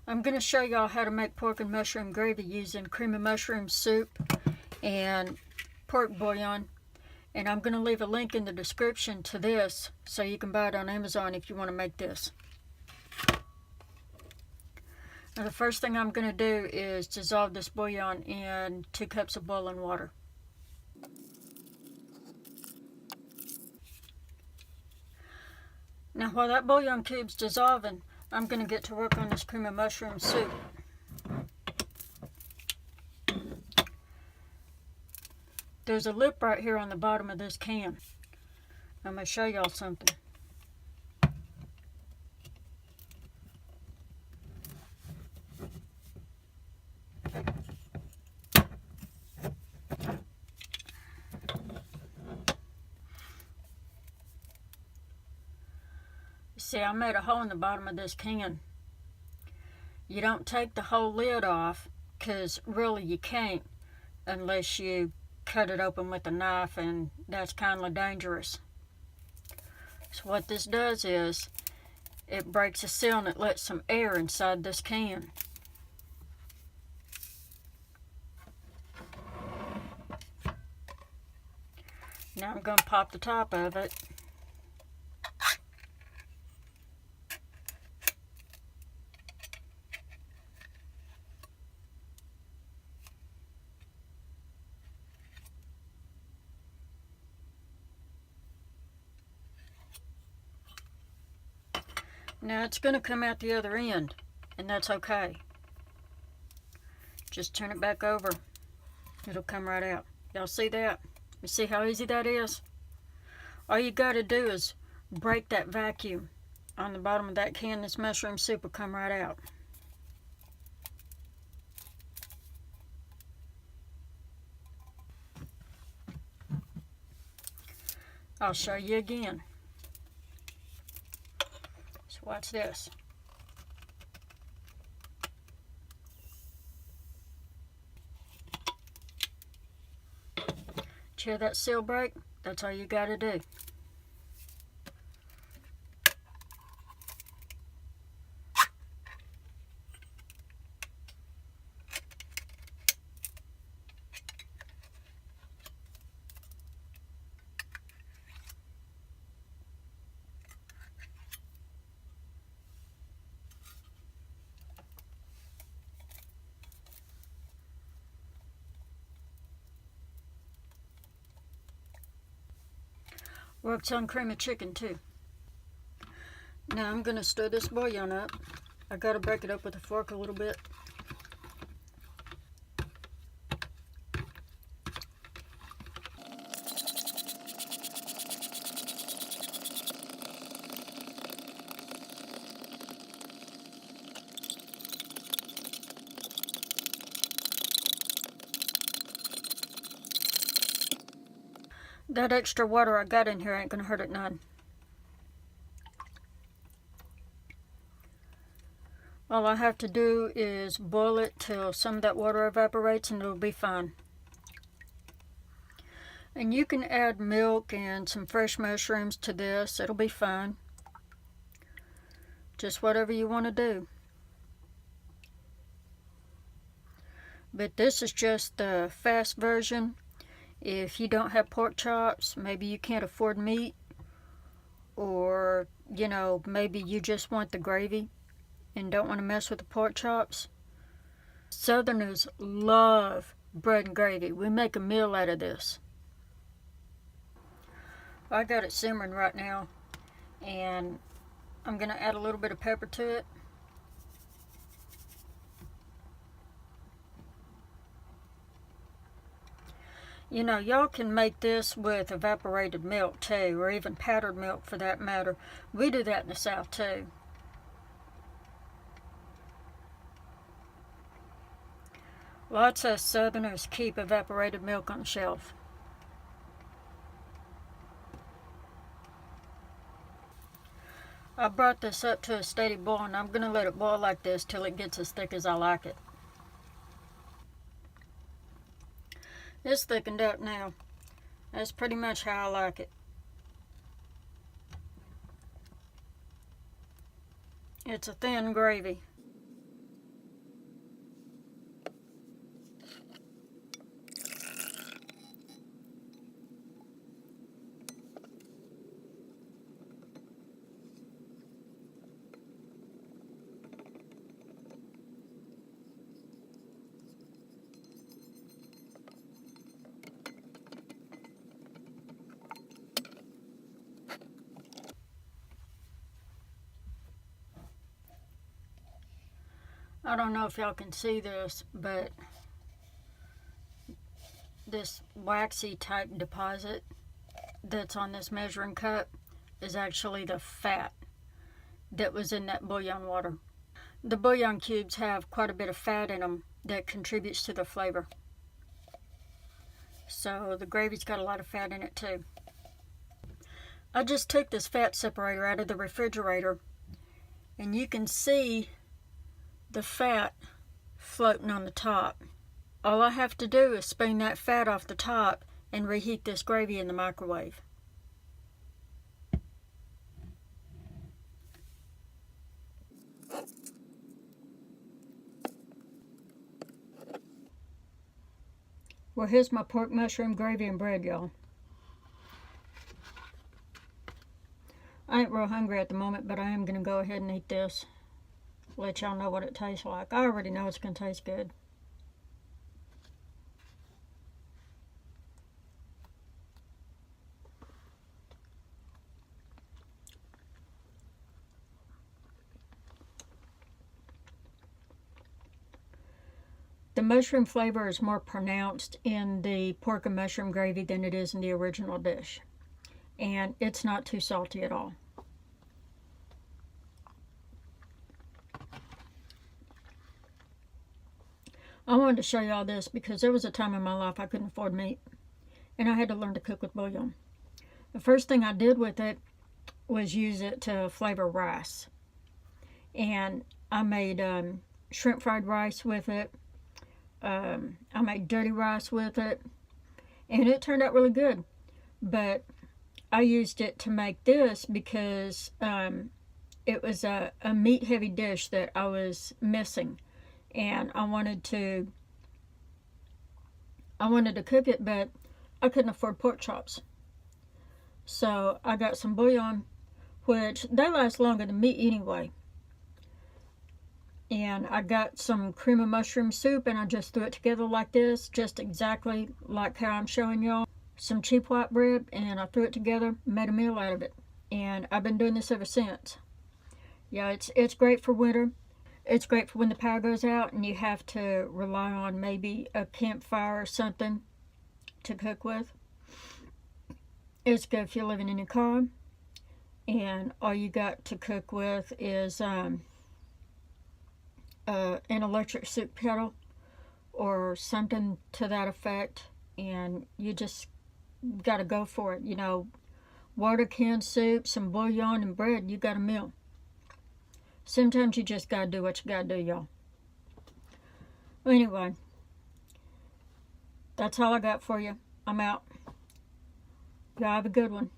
I'm going to show y'all how to make pork and mushroom gravy using cream of mushroom soup and pork bouillon. And I'm going to leave a link in the description to this so you can buy it on Amazon if you want to make this. Now the first thing I'm going to do is dissolve this bouillon in 2 cups of boiling water. Now while that bouillon cube's dissolving, I'm going to get to work on this cream of mushroom soup. There's a lip right here on the bottom of this can. I'm going to show y'all something. See, I made a hole in the bottom of this can. You don't take the whole lid off, because really you can't unless you cut it open with a knife, and that's kind of dangerous. So what this does is it breaks a seal and it lets some air inside this can. Now I'm going to pop the top of it. Now it's going to come out the other end, and that's okay. Just turn it back over. It'll come right out. Y'all see that? You see how easy that is? All you got to do is break that vacuum on the bottom of that can. This mushroom soup will come right out. I'll show you again. So watch this. Did you hear that seal break? That's all you got to do. Works on cream of chicken too. Now I'm going to stir this bouillon up. I got to break it up with a fork a little bit. That extra water I got in here ain't gonna hurt it none. All I have to do is boil it till some of that water evaporates and it'll be fine. And you can add milk and some fresh mushrooms to this. It'll be fine. Just whatever you want to do. But this is just the fast version. If you don't have pork chops, maybe you can't afford meat, or, you know, maybe you just want the gravy and don't want to mess with the pork chops. Southerners love bread and gravy. We make a meal out of this. I got it simmering right now, and I'm going to add a little bit of pepper to it. You know, y'all can make this with evaporated milk too, or even powdered milk for that matter. We do that in the South too. Lots of Southerners keep evaporated milk on the shelf. I brought this up to a steady boil, and I'm going to let it boil like this till it gets as thick as I like it. It's thickened up now. That's pretty much how I like it. It's a thin gravy. I don't know if y'all can see this, but this waxy type deposit that's on this measuring cup is actually the fat that was in that bouillon water. The bouillon cubes have quite a bit of fat in them that contributes to the flavor. So the gravy's got a lot of fat in it too. I just took this fat separator out of the refrigerator, and you can see the fat floating on the top. All I have to do is spoon that fat off the top and reheat this gravy in the microwave. Well, here's my pork mushroom gravy and bread, y'all. I ain't real hungry at the moment, but I am going to go ahead and eat this. Let y'all know what it tastes like. I already know it's going to taste good. The mushroom flavor is more pronounced in the pork and mushroom gravy than it is in the original dish. And it's not too salty at all. I wanted to show y'all this because there was a time in my life I couldn't afford meat, and I had to learn to cook with bouillon. The first thing I did with it was use it to flavor rice. And I made shrimp fried rice with it. I made dirty rice with it, and it turned out really good. But I used it to make this because it was a meat heavy dish that I was missing, and I wanted to cook it, but I couldn't afford pork chops. So I got some bouillon, which they last longer than meat anyway. And I got some cream of mushroom soup, and I just threw it together like this, just exactly like how I'm showing y'all. Some cheap white bread, and I threw it together, made a meal out of it. And I've been doing this ever since. Yeah, it's great for winter. It's great for when the power goes out and you have to rely on maybe a campfire or something to cook with. It's good if you're living in your car, and all you got to cook with is an electric soup kettle or something to that effect, and you just got to go for it. You know, water, canned soup, some bouillon, and bread, you got a meal. Sometimes you just got to do what you got to do, y'all. Well, anyway, that's all I got for you. I'm out. Y'all have a good one.